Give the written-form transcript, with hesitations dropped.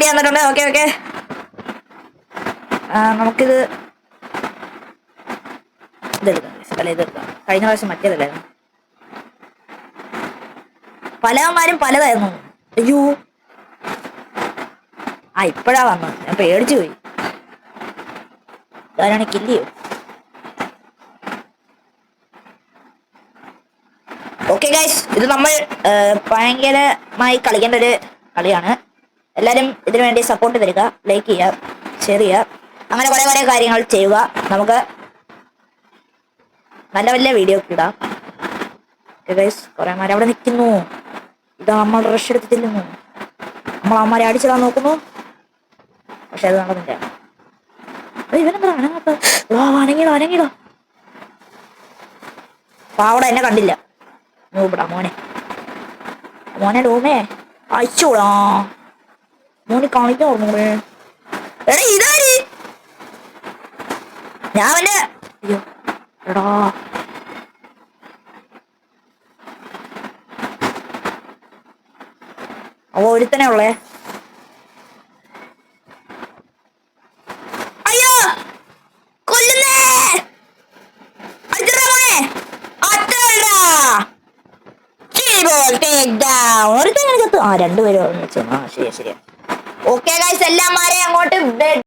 വന്നിട്ടുണ്ട്. Okay okay, നമുക്കിത് ഇതെടുക്കാം. കഴിഞ്ഞ പ്രാവശ്യം മറ്റേതല്ലായിരുന്നു. പലവന്മാരും പലതായിരുന്നു. അയ്യോ, ഇപ്പഴാ വന്നത്, ഞാൻ പേടിച്ചു പോയി. ആരാണ് കില്ലിയോ? ഓക്കെ ഗൈസ്, ഇത് നമ്മൾ ഭയങ്കരമായി കളിക്കേണ്ട ഒരു കളിയാണ്. എല്ലാവരും ഇതിനു വേണ്ടി സപ്പോർട്ട് തരിക, ലൈക്ക് ചെയ്യുക, ഷെയർ ചെയ്യുക, അങ്ങനെ കുറെ കുറെ കാര്യങ്ങൾ ചെയ്യുക. നമുക്ക് നല്ല വലിയ വീഡിയോ ഒക്കെ ഇടാം. ഓക്കെ ഗൈസ്, കുറെ മാര് അവിടെ നിൽക്കുന്നു. ഇതാ നമ്മൾ റഷ് എടുത്ത് ചെല്ലുന്നു. നമ്മൾ അമ്മമാരെ അടിച്ചിടാൻ നോക്കുന്നു, പക്ഷെ അത് നടന്നില്ല. ഇവനെന്താ അനങ്ങാത്ത? അനങ്ങിടോ അനങ്ങിടോ. പാവട എന്നെ കണ്ടില്ല. നോക്കടാ മോനെ, മോനെ ഡോമേ അയച്ചോടാ മോനെ കാണിക്കാൻ ഓർമ്മ. എടാ ഇതാര്? ഞാൻ അവന്റെ അയ്യോ എടാ ഒരുത്തനെ ഉള്ളേ. അയ്യോ കൊല്ലുന്നേ, ഒരുത്തനെ ചത്തു. രണ്ടുപേരും ശരിയാ. ഓക്കെ ഗൈസ്, എല്ലാമാരെയും അങ്ങോട്ട്